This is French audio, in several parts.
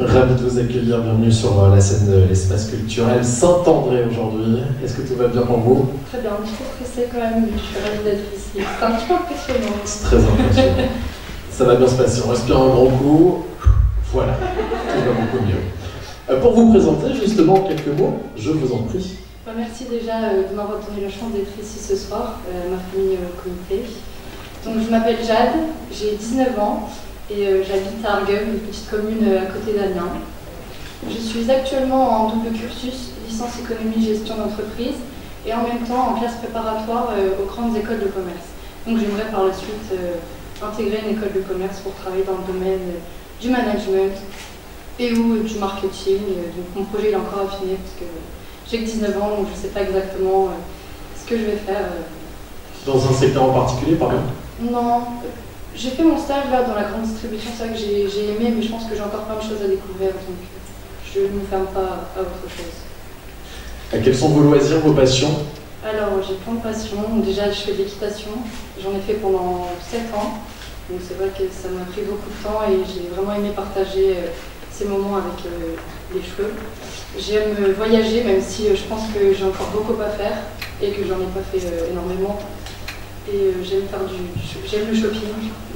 Ravi de vous accueillir, bienvenue sur la scène de l'espace culturel Saint-André aujourd'hui. Est-ce que tout va bien pour vous? Très bien, un petit peu stressée quand même, mais je suis ravie d'être ici. C'est un petit peu impressionnant. C'est très impressionnant. Ça va bien se passer, on respire un grand coup. Voilà, tout va beaucoup mieux. Pour vous présenter justement quelques mots, je vous en prie. Merci déjà de m'avoir donné la chance d'être ici ce soir, ma famille au comité. Donc je m'appelle Jade, j'ai 19 ans et j'habite à Argueil, une petite commune à côté d'Amiens. Je suis actuellement en double cursus, licence économie gestion d'entreprise et en même temps en classe préparatoire aux grandes écoles de commerce. Donc j'aimerais par la suite intégrer une école de commerce pour travailler dans le domaine du management et ou du marketing. Donc mon projet est encore affiné parce que j'ai que 19 ans, donc je ne sais pas exactement ce que je vais faire. Dans un secteur en particulier, par exemple? Non, j'ai fait mon stage là dans la grande distribution, c'est vrai que j'ai aimé, mais je pense que j'ai encore plein de choses à découvrir, donc je ne me ferme pas à autre chose. Quels sont vos loisirs, vos passions? Alors, j'ai plein de passions. Déjà, je fais de l'équitation, j'en ai fait pendant 7 ans, donc c'est vrai que ça m'a pris beaucoup de temps et j'ai vraiment aimé partager ces moments avec les cheveux. J'aime voyager, même si je pense que j'ai encore beaucoup à faire et que j'en ai pas fait énormément. Et j'aime le shopping,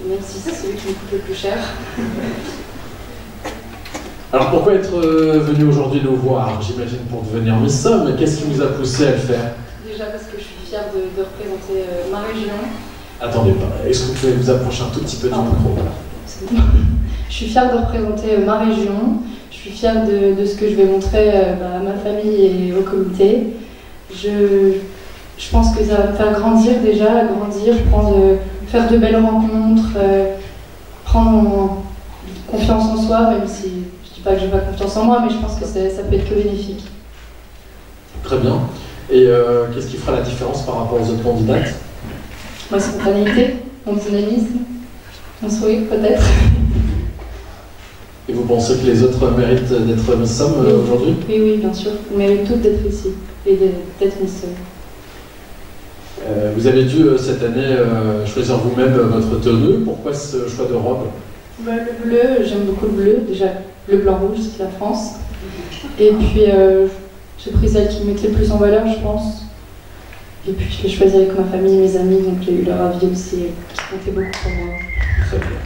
même si c'est celui qui me coûte le plus cher. Alors pourquoi être venu aujourd'hui nous voir? J'imagine pour devenir Miss Somme. Qu'est-ce qui vous a poussé à le faire? Déjà parce que je suis fière de représenter ma région. Attendez pas, est-ce que vous pouvez vous approcher un tout petit peu du micro? Je suis fière de représenter ma région. Je suis fière de ce que je vais montrer à ma famille et au comité. Je pense que ça va me faire grandir, faire de belles rencontres, prendre confiance en soi, même si je ne dis pas que je n'ai pas confiance en moi, mais je pense que ça peut être que bénéfique. Très bien. Et qu'est-ce qui fera la différence par rapport aux autres candidates? Ma spontanéité, mon dynamisme, mon sourire peut-être. Et vous pensez que les autres méritent d'être Miss Somme aujourd'hui? Oui, bien sûr. Vous méritez toutes d'être ici et d'être Miss Somme. Vous avez dû cette année choisir vous-même votre tenue. Pourquoi ce choix de robe? Le bleu, j'aime beaucoup le bleu. Déjà, le blanc-rouge, c'est la France. Et puis, j'ai pris celle qui me mettait le plus en valeur, je pense. Et puis, je l'ai choisi avec ma famille, mes amis, donc j'ai eu leur avis aussi, qui comptait beaucoup pour moi. Très bien.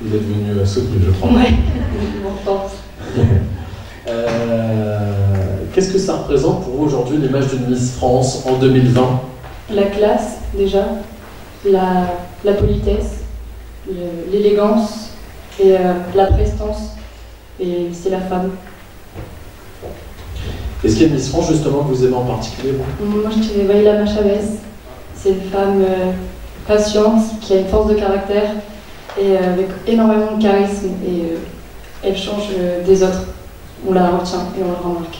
Vous êtes venu soutenu, je crois. Ouais, important. Qu'est-ce que ça représente pour vous aujourd'hui l'image d'une Miss France en 2020? La classe, déjà, la politesse, l'élégance et la prestance, et c'est la femme. Est-ce qu'il y a une Miss France justement que vous aimez en particulier? Moi je dirais Vaïla Machavez, c'est une femme patiente, qui a une force de caractère et avec énormément de charisme et elle change des autres. On la retient et on la remarque.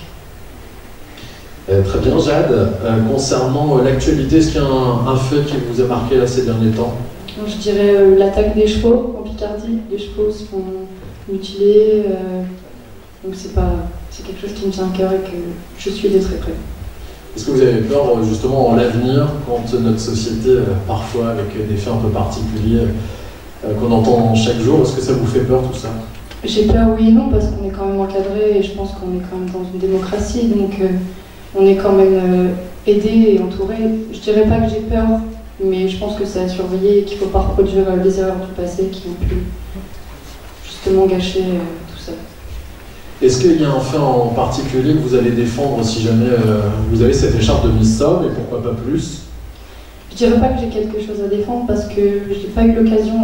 Très bien, Jade. Concernant l'actualité, est-ce qu'il y a un fait qui vous a marqué là, ces derniers temps? Je dirais l'attaque des chevaux en Picardie. Les chevaux se font mutiler, donc c'est quelque chose qui me tient à cœur et que je suis de très près. Est-ce que vous avez peur justement en l'avenir, quand notre société, parfois avec des faits un peu particuliers qu'on entend chaque jour, est-ce que ça vous fait peur tout ça? J'ai peur, oui et non, parce qu'on est quand même encadré et je pense qu'on est quand même dans une démocratie, donc on est quand même aidé et entouré. Je dirais pas que j'ai peur, mais je pense que c'est à surveiller et qu'il ne faut pas reproduire les erreurs du passé qui ont pu justement gâcher tout ça. Est-ce qu'il y a un fait en particulier que vous allez défendre si jamais vous avez cette écharpe de Miss Somme, et pourquoi pas plus? Je dirais pas que j'ai quelque chose à défendre parce que j'ai pas eu l'occasion,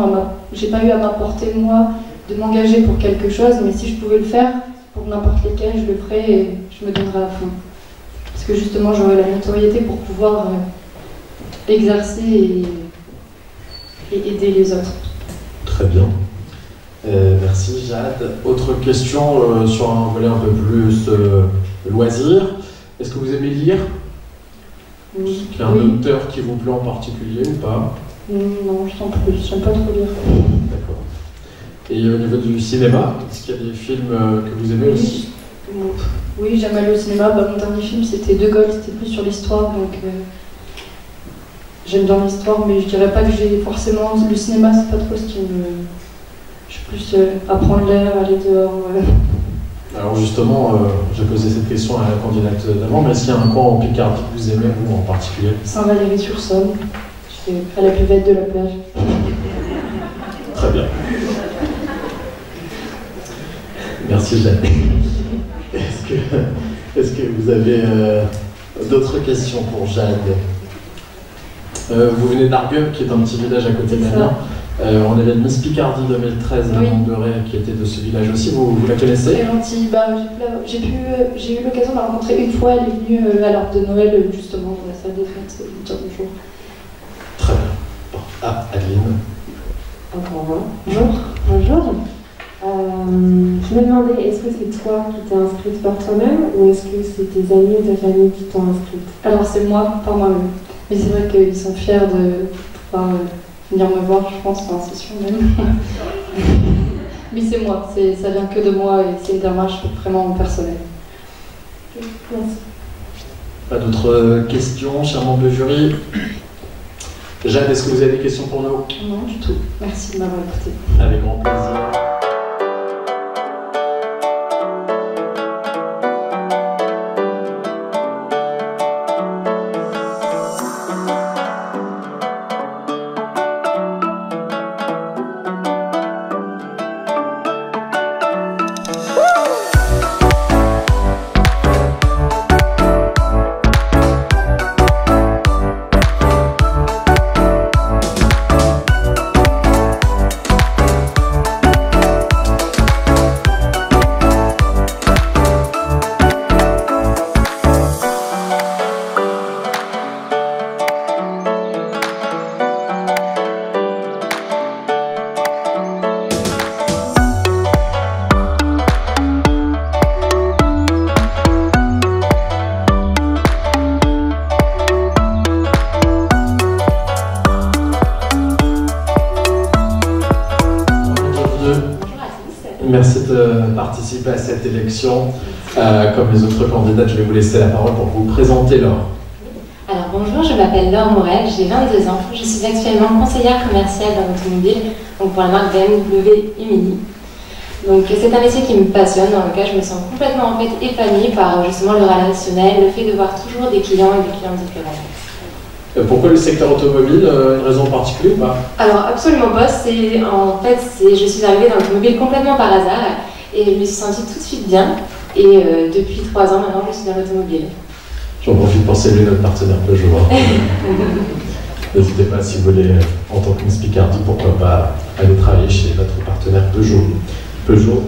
j'ai pas eu à m'apporter moi de m'engager pour quelque chose, mais si je pouvais le faire pour n'importe lesquels, je le ferais et je me donnerais à fond. Parce que justement, j'aurais la notoriété pour pouvoir exercer et aider les autres. Très bien. Merci Jade. Autre question sur un volet un peu plus loisir. Est-ce que vous aimez lire? Oui. Est-ce qu'il y a un auteur qui vous plaît en particulier ou pas? Non, je sens plus, j'aime pas trop lire. D'accord. Et au niveau du cinéma, est-ce qu'il y a des films que vous aimez aussi? Oui, j'aime aller au cinéma. Mon dernier film c'était De Gaulle, c'était plus sur l'histoire, donc j'aime bien l'histoire, mais je dirais pas que j'ai forcément. Le cinéma, c'est pas trop ce qui me. Je Plus apprendre l'air, aller dehors. Alors justement, j'ai posé cette question à la candidate d'avant, mais est-ce qu'il y a un coin en Picardie que vous aimez, vous en particulier? Saint-Valery-sur-Somme, je vais à la buvette de la plage. Très bien. Merci Jeanne. Est-ce que vous avez d'autres questions pour Jade? Vous venez d'Argueux, qui est un petit village à côté de Amiens. On avait Miss Picardie 2013 à Montberay, qui était de ce village aussi. Vous la connaissez? Très gentille. Bah, j'ai eu l'occasion de la rencontrer une fois. Elle est venue à l'heure de Noël, justement, dans la salle des fêtes, lui dire bonjour. Très bien. Bon. Ah, Adeline. Bonjour. Bonjour. Je me demandais, est-ce que c'est toi qui t'es inscrite par toi-même ou est-ce que c'est tes amis ou ta famille qui t'ont inscrite? Alors c'est moi, par moi-même. Mais c'est vrai qu'ils sont fiers de pouvoir venir me voir, je pense, enfin, c'est sûr même. Mais c'est moi, ça vient que de moi et c'est une démarche vraiment personnelle. Merci. Pas d'autres questions, chers membres de jury? Jade, est-ce que vous avez des questions pour nous? Non, du tout. Merci de m'avoir écouté. Avec grand plaisir. Merci de participer à cette élection. Comme les autres candidates, je vais vous laisser la parole pour vous présenter, Laure. Alors bonjour, je m'appelle Laure Morel, j'ai 22 ans. Je suis actuellement conseillère commerciale dans l'automobile, donc pour la marque BMW Humili. Donc c'est un métier qui me passionne, dans lequel je me sens complètement en fait épanouie par justement le relationnel, le fait de voir toujours des clients et des clients différents. Pourquoi le secteur automobile? Une raison particulière ou pas? Alors absolument pas, je suis arrivée dans l'automobile complètement par hasard et je me suis sentie tout de suite bien et depuis 3 ans maintenant je suis dans l'automobile. J'en profite pour saluer notre partenaire Peugeot. N'hésitez pas si vous voulez, en tant que Miss Picardie, pourquoi pas aller travailler chez notre partenaire Peugeot. Peugeot.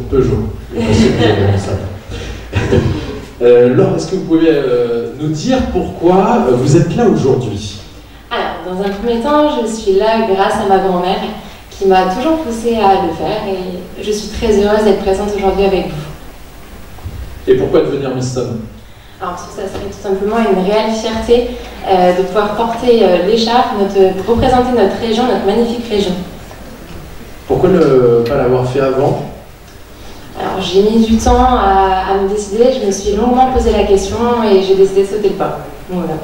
Laure, est-ce que vous pouvez nous dire pourquoi vous êtes là aujourd'hui? Alors, dans un premier temps, je suis là grâce à ma grand-mère qui m'a toujours poussée à le faire et je suis très heureuse d'être présente aujourd'hui avec vous. Et pourquoi devenir Miss Somme? Alors, parce que ça serait tout simplement une réelle fierté de pouvoir porter l'écharpe, représenter notre région, notre magnifique région. Pourquoi ne pas l'avoir fait avant? Alors, j'ai mis du temps à me décider, je me suis longuement posé la question et j'ai décidé de sauter le pas. Voilà.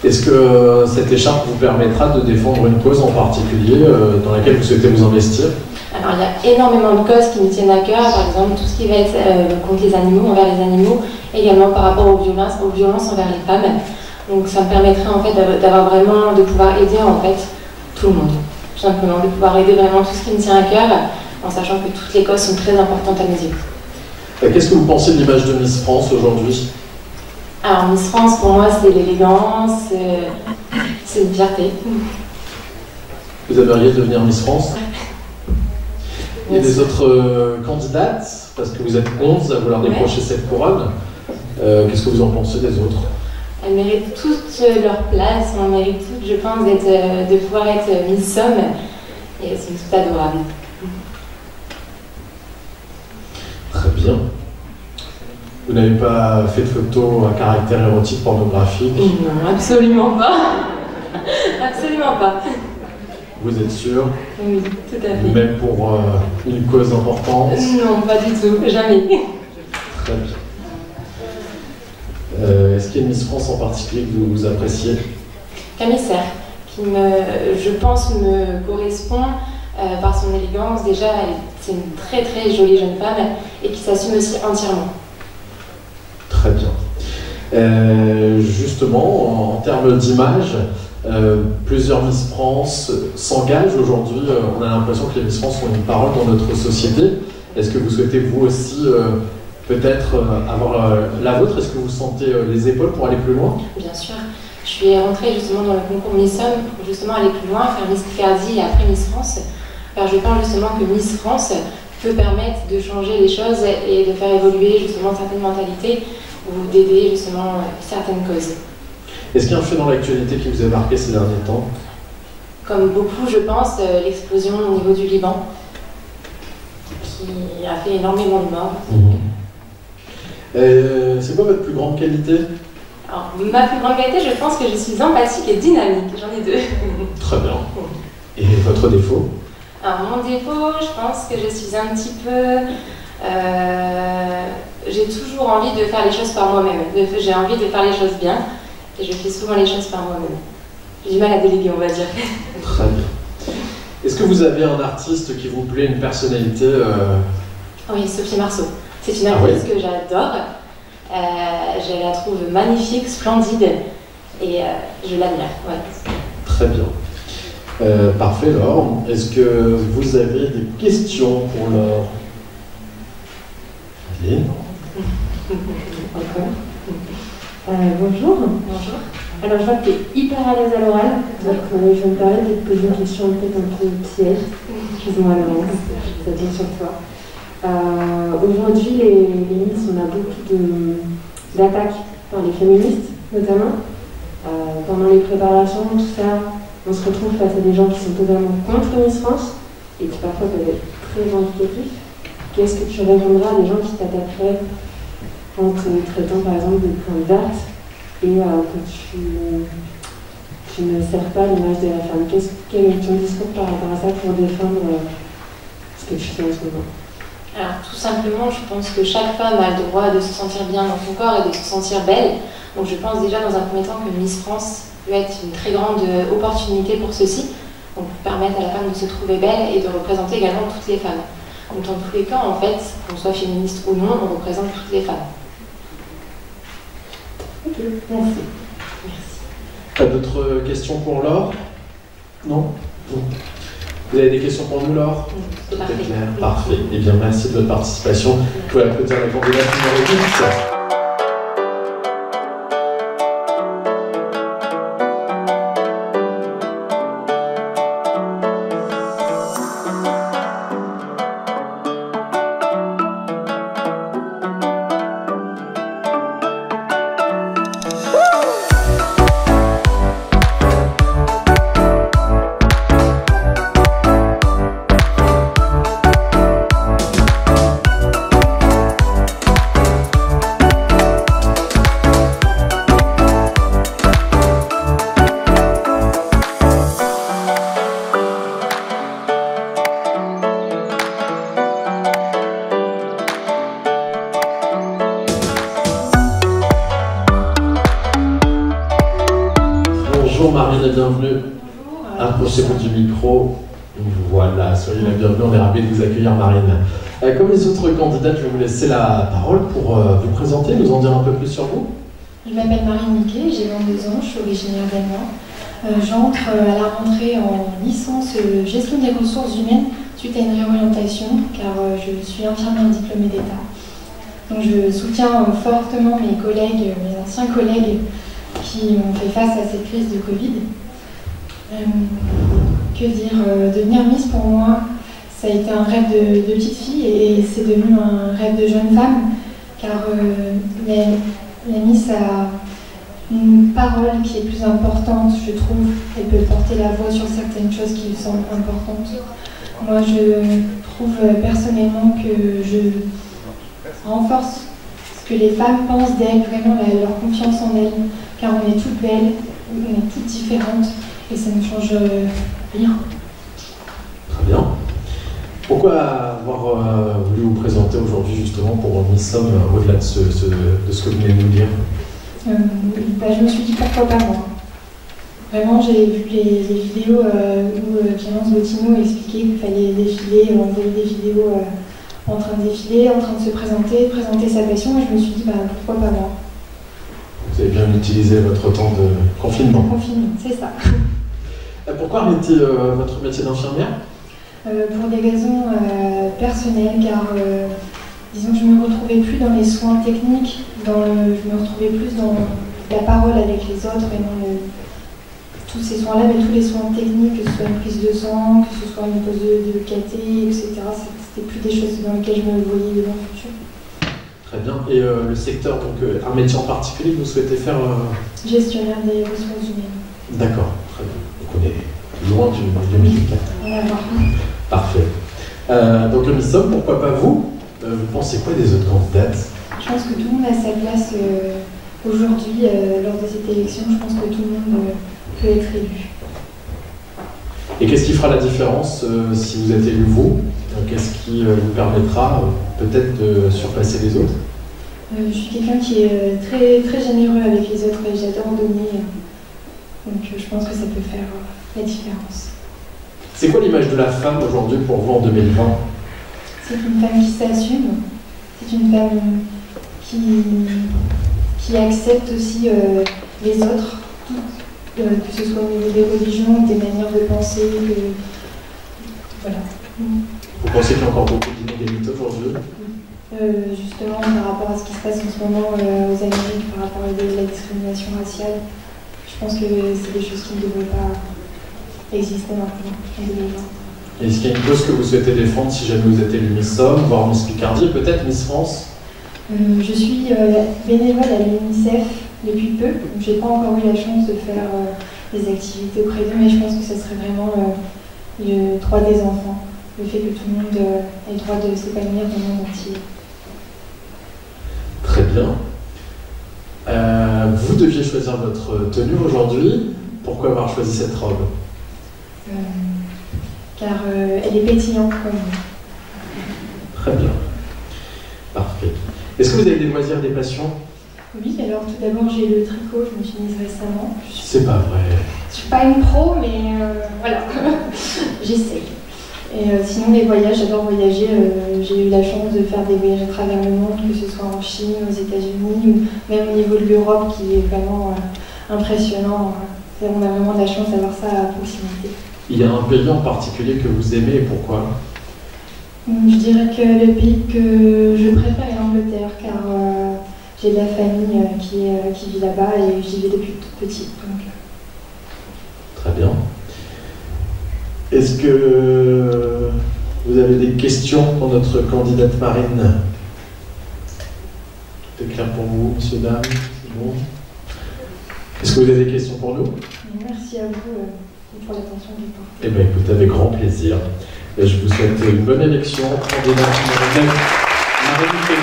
Est-ce que cette écharpe vous permettra de défendre une cause en particulier dans laquelle vous souhaitez vous investir? Alors, il y a énormément de causes qui me tiennent à cœur, par exemple tout ce qui va être contre les animaux, envers les animaux, également par rapport aux violences envers les femmes. Donc ça me permettrait en fait d'avoir vraiment, de pouvoir aider en fait tout le monde, tout simplement, de pouvoir aider vraiment tout ce qui me tient à cœur, en sachant que toutes les causes sont très importantes à mes yeux. Qu'est-ce que vous pensez de l'image de Miss France aujourd'hui? Alors Miss France pour moi c'est l'élégance, c'est une fierté. Vous aimeriez devenir Miss France? Il y a des autres candidates, parce que vous êtes 11 à vouloir décrocher cette couronne. Qu'est-ce que vous en pensez des autres? Elles méritent toutes leur place, on mérite toutes, je pense, de pouvoir être Miss Somme, et elles sont toutes adorables. Très bien. Vous n'avez pas fait de photos à caractère érotique, pornographique? Non, absolument pas. Absolument pas. Vous êtes sûr? Oui, tout à fait. Même pour une cause importante? Non, pas du tout, jamais. Très bien. Est-ce qu'il y a une Miss France en particulier que vous appréciez? Camille Serre, qui je pense me correspond par son élégance. Déjà, c'est une très très jolie jeune femme et qui s'assume aussi entièrement. Très bien. Justement, en termes d'image, plusieurs Miss France s'engagent aujourd'hui. On a l'impression que les Miss France ont une parole dans notre société. Est-ce que vous souhaitez vous aussi peut-être avoir la vôtre? Est-ce que vous sentez les épaules pour aller plus loin? Bien sûr. Je suis rentrée justement dans le concours Miss Homme pour justement aller plus loin, faire Miss Picardie et après Miss France. Car je pense justement que Miss France peut permettre de changer les choses et de faire évoluer justement certaines mentalités ou d'aider justement certaines causes. Est-ce qu'il y a un fait dans l'actualité qui vous a marqué ces derniers temps? Comme beaucoup, je pense, l'explosion au niveau du Liban, qui a fait énormément de morts. C'est quoi votre plus grande qualité? Alors, ma plus grande qualité, je pense que je suis empathique et dynamique. J'en ai deux. Très bien. Et votre défaut? Alors, mon défaut, je pense que je suis un petit peu... j'ai toujours envie de faire les choses par moi-même. J'ai envie de faire les choses bien et je fais souvent les choses par moi-même. J'ai du mal à déléguer, on va dire. Très bien. Est-ce que vous avez un artiste qui vous plaît, une personnalité Oui, Sophie Marceau. C'est une artiste que j'adore. Je la trouve magnifique, splendide et je l'admire. Ouais. Très bien. Parfait, Laure. Est-ce que vous avez des questions pour Laure? Allez. Bonjour. Bonjour. Alors je vois que tu es hyper à l'aise à l'oral, donc je vais me permettre de te poser une question peut-être un peu piège. Excuse-moi à l'avance, ça tombe sur toi. Aujourd'hui, les Miss, on a beaucoup d'attaques par les féministes, notamment. Pendant les préparations, tout ça, on se retrouve face à des gens qui sont totalement contre Miss France et qui parfois peuvent être très vindicatifs. Qu'est-ce que tu répondras à des gens qui t'attaqueraient en te traitant par exemple de candidate et que tu ne sers pas l'image de la femme? Quel est ton discours par rapport à ça pour défendre ce que tu fais en ce moment? Alors, tout simplement, je pense que chaque femme a le droit de se sentir bien dans son corps et de se sentir belle. Donc je pense déjà dans un premier temps que Miss France peut être une très grande opportunité pour ceci, donc pour permettre à la femme de se trouver belle et de représenter également toutes les femmes. Donc dans tous les cas, en fait, qu'on soit féministe ou non, on représente toutes les femmes. Ok, merci. Merci. Pas d'autres questions pour Laure? Non? Vous avez des questions pour nous, Laure? C'est parfait. Clair. Parfait. Eh bien, merci de votre participation. Vous pouvez applaudir la candidate numéro 10. Bonjour Marine, bienvenue. Approchez-vous du micro. Voilà, soyez la bienvenue, on est ravis de vous accueillir Marine. Comme les autres candidates, je vais vous laisser la parole pour vous présenter, nous en dire un peu plus sur vous. Je m'appelle Marine Miquet, j'ai 22 ans, je suis originaire d'Amiens. J'entre à la rentrée en licence gestion des ressources humaines suite à une réorientation car je suis infirmière diplômée d'État. Donc je soutiens fortement mes collègues, mes anciens collègues qui ont fait face à cette crise de Covid. Que dire, devenir Miss pour moi, ça a été un rêve de petite fille et c'est devenu un rêve de jeune femme car la Miss a une parole qui est plus importante, je trouve. Elle peut porter la voix sur certaines choses qui lui semblent importantes. Moi, je trouve personnellement que je renforce ce que les femmes pensent d'elles, vraiment leur confiance en elles, car on est toutes belles, on est toutes différentes et ça ne change rien. Très bien. Pourquoi avoir voulu vous présenter aujourd'hui justement pour Miss Homme au-delà de ce que vous venez de nous dire? Je me suis dit pourquoi pas moi. Vraiment, j'ai vu les vidéos où Clémence Bottineau expliquait qu'il fallait défiler, envoyer des vidéos en train de défiler, en train de se présenter sa passion, et je me suis dit, bah, pourquoi pas moi? Vous avez bien utilisé votre temps de confinement. Confinement, c'est ça. Pourquoi arrêter votre métier d'infirmière? Pour des raisons personnelles, car disons que je ne me retrouvais plus dans les soins techniques, je me retrouvais plus dans la parole avec les autres et non tous ces soins-là, mais tous les soins techniques, que ce soit une prise de sang, que ce soit une pose de cathé, etc. C'était plus des choses dans lesquelles je me voyais dans le futur. Très bien. Et le secteur, donc un métier en particulier que vous souhaitez faire Gestionnaire des ressources humaines. D'accord, très bien. Donc on est loin du médical. Parfait. Donc le MISOM, pourquoi pas vous? Vous pensez quoi des autres candidates? Je pense que tout le monde a sa place aujourd'hui lors de cette élection. Je pense que tout le monde peut être élu. Et qu'est-ce qui fera la différence si vous êtes élu vous? Qu'est-ce qui vous permettra peut-être de surpasser les autres? Je suis quelqu'un qui est très, très généreux avec les autres et j'adore donner. Donc je pense que ça peut faire la différence. C'est quoi l'image de la femme aujourd'hui pour vous en 2020? C'est une femme qui s'assume, c'est une femme qui accepte aussi les autres, que ce soit au niveau des religions, des manières de penser, voilà. Vous pensez qu'il y a encore beaucoup d'inégalités aujourd'hui? Justement, par rapport à ce qui se passe en ce moment aux Amériques, par rapport à la discrimination raciale, je pense que c'est des choses qui ne devraient pas exister maintenant, en 2020. Est-ce qu'il y a une cause que vous souhaitez défendre si jamais vous êtes élu Miss Somme, voire Miss Picardie, peut-être Miss France? Je suis bénévole à l'UNICEF depuis peu, donc je n'ai pas encore eu la chance de faire des activités auprès d'eux, mais je pense que ça serait vraiment le droit des enfants, le fait que tout le monde ait le droit de s'épanouir dans le monde entier. Très bien. Vous deviez choisir votre tenue aujourd'hui. Pourquoi avoir choisi cette robe? Car elle est pétillante comme vous. Très bien. Parfait. Est-ce que vous avez des loisirs, des passions? Oui, alors tout d'abord j'ai le tricot, je me suis mise récemment. C'est pas vrai. Je suis pas une pro, mais voilà, j'essaie. Et sinon les voyages, j'adore voyager. J'ai eu la chance de faire des voyages à travers le monde, que ce soit en Chine, aux États-Unis, ou même au niveau de l'Europe, qui est vraiment impressionnant. On a vraiment de la chance d'avoir ça à proximité. Il y a un pays en particulier que vous aimez et pourquoi? Je dirais que le pays que je préfère est l'Angleterre, car j'ai de la famille qui vit là-bas et j'y vais depuis toute petite. Donc. Très bien. Est-ce que vous avez des questions pour notre candidate Marine? Tout est clair pour vous, messieurs, dames? C'est bon? Est-ce que vous avez des questions pour nous? Merci à vous pour l'attention que vous portez. Eh bien, écoutez, avec grand plaisir. Et je vous souhaite une bonne élection. Candidate Marine Fay.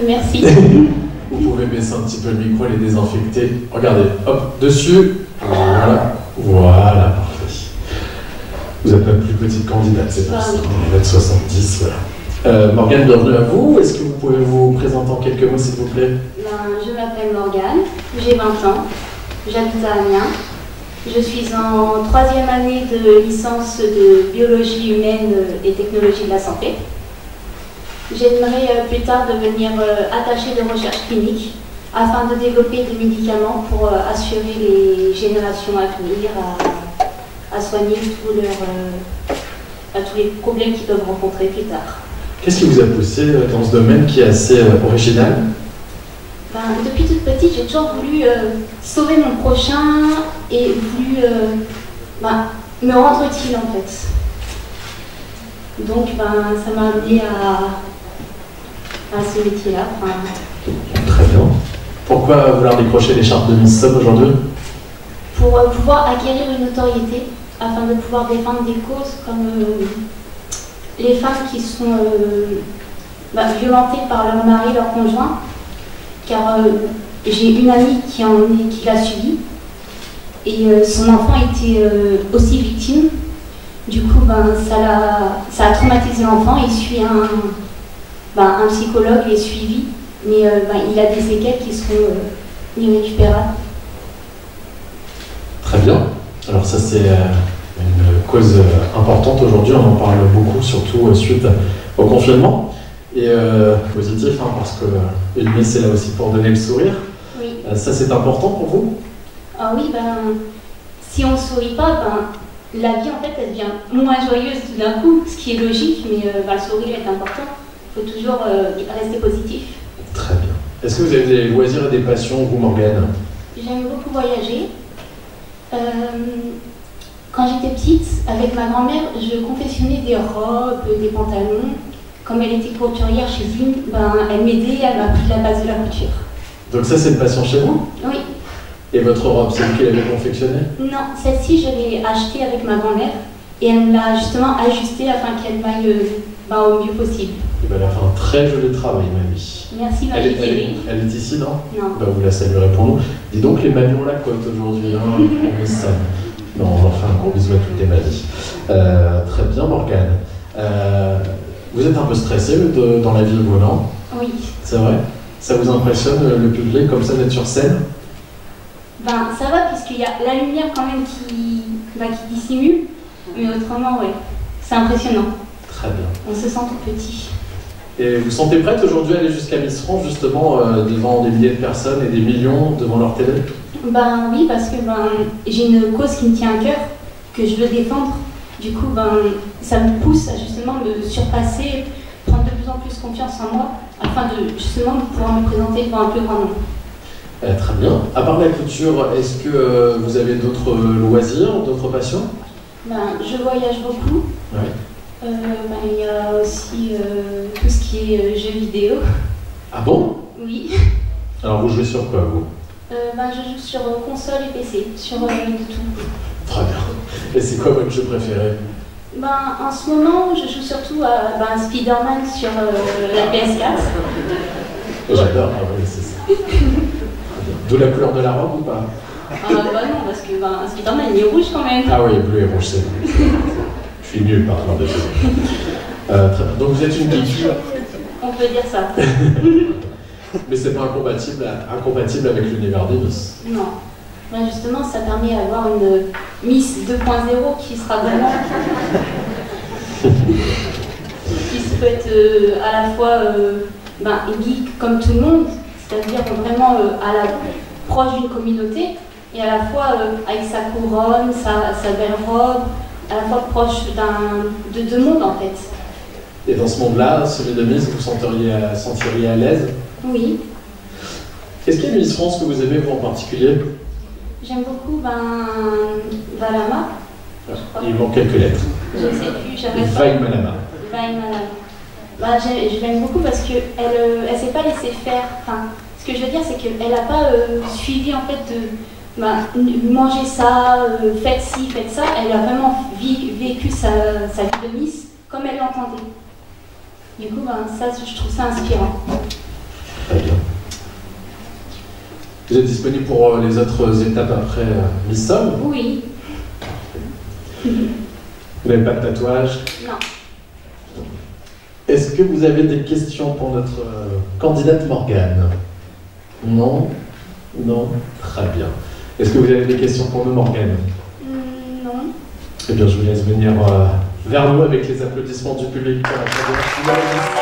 Merci. Vous pouvez baisser un petit peu le micro, les désinfecter. Regardez, hop, dessus. Voilà, voilà, parfait. Vous êtes notre plus petite candidate, c'est pour ça. Vous êtes 70, voilà. Morgane, bienvenue à vous. Est-ce que vous pouvez vous présenter en quelques mots, s'il vous plaît? Je m'appelle Morgane, j'ai 20 ans, j'habite à Amiens. Je suis en 3e année de licence de biologie humaine et technologie de la santé. J'aimerais plus tard devenir attachée de recherche clinique afin de développer des médicaments pour assurer les générations à venir à soigner tous les problèmes qu'ils peuvent rencontrer plus tard. Qu'est-ce qui vous a poussé dans ce domaine qui est assez original? Depuis toute petite, j'ai toujours voulu sauver mon prochain et voulu me rendre utile en fait. Donc ça m'a amené à ce métier-là. Très bien. Pourquoi vouloir décrocher l'écharpe de Miss Somme aujourd'hui? Pour pouvoir acquérir une notoriété, afin de pouvoir défendre des causes comme les femmes qui sont violentées par leur mari, leur conjoint. Car j'ai une amie qui l'a subi et son enfant était aussi victime. Du coup, ça a traumatisé l'enfant. Il suit un psychologue, il est suivi, mais il a des séquelles qui seront irrécupérables. Très bien. Alors ça, c'est une cause importante aujourd'hui. On en parle beaucoup, surtout suite au confinement. Et positif, parce que une Miss est là aussi pour donner le sourire. Oui. Ça, c'est important pour vous? Ah oui, si on ne sourit pas, la vie en fait elle devient moins joyeuse tout d'un coup, ce qui est logique, mais le sourire est important. Il faut toujours rester positif. Très bien. Est-ce que vous avez des loisirs et des passions, vous, Morgane? J'aime beaucoup voyager. Quand j'étais petite, avec ma grand-mère, je confectionnais des robes, des pantalons. Comme elle était couturière chez une, elle m'aidait, elle m'a appris la base de la couture. Donc ça, c'est une passion chez vous? Oui. Et votre robe, c'est vous qui l'avez confectionnée? Non, celle-ci, je l'ai achetée avec ma grand-mère et elle me l'a justement ajustée afin qu'elle m'aille au mieux possible. Et elle a fait un très joli travail, mamie. Merci, ma elle est ici, non? Non. Vous la saluerez pour nous. Dis donc, les mamies ont la côte aujourd'hui, Non, on leur fait un gros bisou à toutes les mamies. Très bien, Morgane. Vous êtes un peu stressé dans la vie, vous, non? Oui. C'est vrai? Ça vous impressionne, le public, comme ça, d'être sur scène? Ça va, puisqu'il y a la lumière quand même qui dissimule, mais autrement, ouais, c'est impressionnant. Très bien. On se sent tout petit. Et vous vous sentez prête aujourd'hui à aller jusqu'à Miss France, justement, devant des milliers de personnes et des millions devant leur télé? Oui, parce que j'ai une cause qui me tient à cœur, que je veux défendre. Du coup, ça me pousse à justement me surpasser, prendre de plus en plus confiance en moi, afin de justement pouvoir me présenter devant un plus grand nombre. Très bien. À part la couture, est-ce que vous avez d'autres loisirs, d'autres passions? Je voyage beaucoup. Ouais. Il y a aussi tout ce qui est jeux vidéo. Ah bon? Oui. Alors vous jouez sur quoi, vous? Je joue sur console et PC, sur tout. Très bien. Et c'est quoi votre jeu préféré? En ce moment, je joue surtout à Spider-Man sur la PS4. J'adore, oui, c'est ça. D'où la couleur de la robe ou pas? Non, parce que Spider-Man il est rouge quand même. Ah oui, bleu et rouge, c'est vrai. Je suis nul par rapport à très bien. Donc vous êtes une geek? On peut dire ça. Mais c'est pas incompatible avec l'univers des Miss? Non. Justement, ça permet d'avoir une Miss 2.0 qui sera vraiment... qui se peut être à la fois geek comme tout le monde, c'est-à-dire vraiment proche d'une communauté, et à la fois avec sa couronne, sa belle robe, à la fois proche de deux mondes en fait. Et dans ce monde-là, celui de Miss, vous sentiriez à l'aise? Oui. Est-ce qu'il y a une Miss France que vous aimez, vous en particulier? J'aime beaucoup Valama. Il manque quelques lettres. Je ne sais plus, j'arrête pas. Vaïmalama. Je l'aime beaucoup parce qu'elle ne s'est pas laissée faire. Ce que je veux dire, c'est qu'elle n'a pas suivi en fait mangez ça, faites ci, faites ça. Elle a vraiment vécu sa vie de Miss comme elle l'entendait. Du coup, ça, je trouve ça inspirant. Très bien. Vous êtes disponible pour les autres étapes après Miss Somme? Oui. Vous n'avez pas de tatouage? Non. Est-ce que vous avez des questions pour notre candidate Morgane? Non? Non? Très bien. Est-ce que vous avez des questions pour nous, Morgane? Non. Eh bien, je vous laisse venir vers nous avec les applaudissements du public pour la candidate.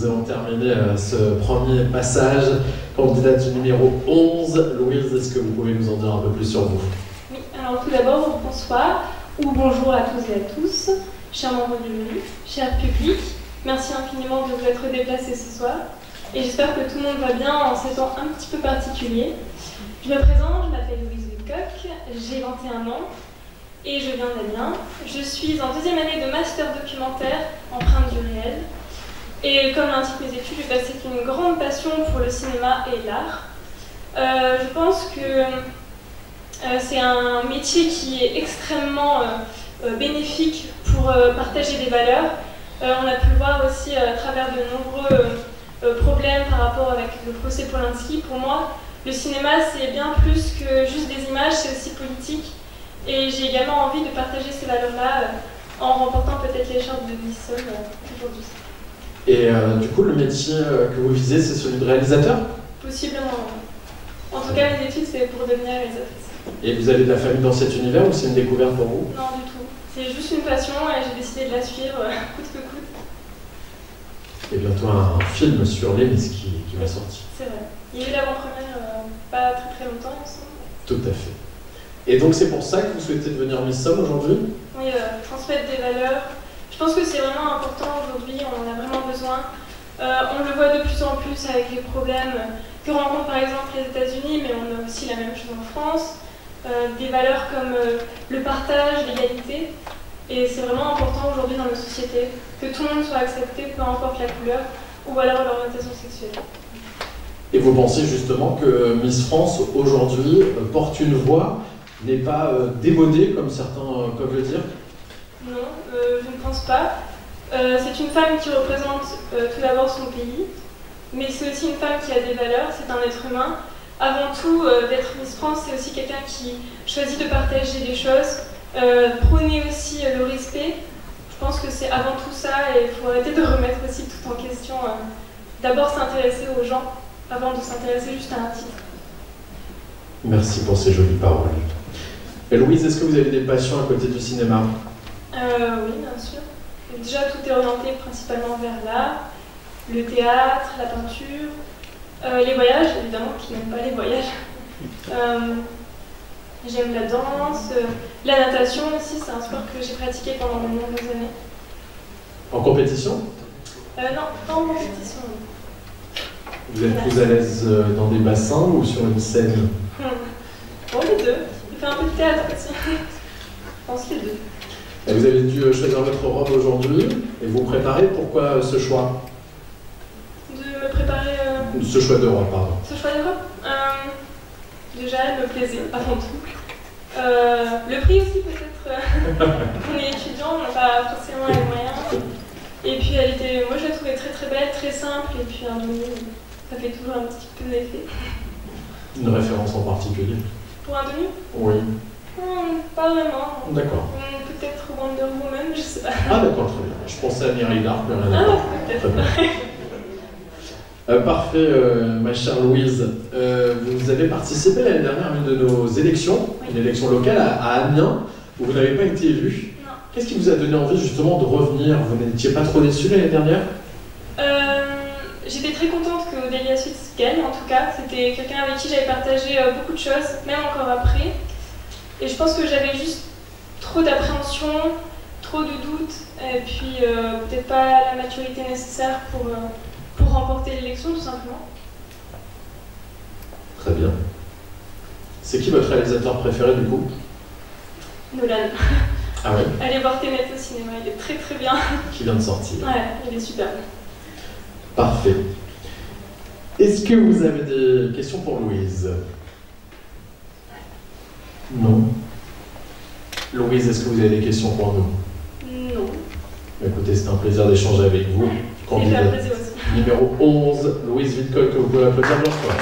nous avons terminé ce premier passage. Candidate numéro 11, Louise, est-ce que vous pouvez nous en dire un peu plus sur vous? Oui, alors tout d'abord, bonsoir ou bonjour à tous et à tous, chers membres du jury, cher public. Merci infiniment de vous être déplacés ce soir et j'espère que tout le monde va bien en ces temps un petit peu particuliers. Je me présente, je m'appelle Louise Woodcock, j'ai 21 ans et je viens d'Amiens. Je suis en deuxième année de master documentaire empreinte du réel. Et comme l'indiquent mes études, j'ai passé une grande passion pour le cinéma et l'art. Je pense que c'est un métier qui est extrêmement bénéfique pour partager des valeurs. On a pu le voir aussi à travers de nombreux problèmes par rapport avec le procès Polanski. Pour moi, le cinéma, c'est bien plus que juste des images, c'est aussi politique. Et j'ai également envie de partager ces valeurs-là en remportant peut-être l'écharpe de Miss Somme aujourd'hui. Et du coup, le métier que vous visez, c'est celui de réalisateur? Possiblement. En tout cas, mes études, c'est pour devenir réalisatrice. Et vous avez de la famille dans cet univers ou c'est une découverte pour vous? Non, du tout. C'est juste une passion et j'ai décidé de la suivre coûte que coûte. Et bientôt un film sur l'Hémis qui va sortir. C'est vrai. Il y a eu l'avant-première pas très longtemps, il me semble. Tout à fait. Et donc c'est pour ça que vous souhaitez devenir Miss Somme aujourd'hui? Oui, transmettre des valeurs. Je pense que c'est vraiment important aujourd'hui, on en a vraiment besoin. On le voit de plus en plus avec les problèmes que rencontrent par exemple les États-Unis, mais on a aussi la même chose en France. Des valeurs comme le partage, l'égalité. Et c'est vraiment important aujourd'hui dans nos sociétés que tout le monde soit accepté, peu importe la couleur ou alors l'orientation sexuelle. Et vous pensez justement que Miss France aujourd'hui porte une voix, n'est pas démodée comme certains peuvent le dire? Non, je ne pense pas. C'est une femme qui représente tout d'abord son pays, mais c'est aussi une femme qui a des valeurs, c'est un être humain. Avant tout, d'être Miss France, c'est aussi quelqu'un qui choisit de partager des choses, prôner aussi le respect. Je pense que c'est avant tout ça et il faut arrêter de remettre aussi tout en question. D'abord s'intéresser aux gens avant de s'intéresser juste à un titre. Merci pour ces jolies paroles. Et Louise, est-ce que vous avez des passions à côté du cinéma? Oui, bien sûr. Déjà, tout est orienté principalement vers l'art, le théâtre, la peinture, les voyages, évidemment, qui n'aiment pas les voyages. J'aime la danse, la natation aussi, c'est un sport que j'ai pratiqué pendant de nombreuses années. En compétition? Non, pas en compétition. Vous êtes plus à l'aise dans des bassins ou sur une scène? Bon, les deux. Il fait un peu de théâtre aussi. Je pense les deux. Et vous avez dû choisir votre robe aujourd'hui et vous préparer. Pourquoi ce choix? De me préparer... Ce choix de robe, pardon. Ce choix de robe déjà, elle me plaisait avant tout. Le prix aussi peut-être. On est étudiant, on n'a pas forcément les moyens. Et puis elle était... Moi je la trouvais très très belle, très simple. Et puis un demi, ça fait toujours un petit peu d'effet. Une référence en particulier? Pour un demi? Oui. Pas vraiment. D'accord. Peut-être Wonder Woman, je sais pas. Ah d'accord, très bien. Je pensais à Mireille Darc, mais rien à voir. Peut-être. Parfait, ma chère Louise. Vous avez participé l'année dernière à une de nos élections, une élection locale à Amiens, où vous n'avez pas été élu. Non. Qu'est-ce qui vous a donné envie justement de revenir? Vous n'étiez pas trop déçu l'année dernière? J'étais très contente que Delia Suisse gagne, en tout cas. C'était quelqu'un avec qui j'avais partagé beaucoup de choses, même encore après. Et je pense que j'avais juste trop d'appréhension, trop de doutes, et puis peut-être pas la maturité nécessaire pour remporter l'élection, tout simplement. Très bien. C'est qui votre réalisateur préféré du coup? Nolan. Ah ouais? Allez voir Tenet au cinéma, il est très très bien. Qui vient de sortir. Ouais, il est super. Parfait. Est-ce que vous avez des questions pour Louise? Non. Louise, est-ce que vous avez des questions pour nous? Non. Écoutez, c'est un plaisir d'échanger avec vous. C'est un plaisir aussi. Numéro 11, Louise Woodcock, que vous pouvez applaudir leur fois.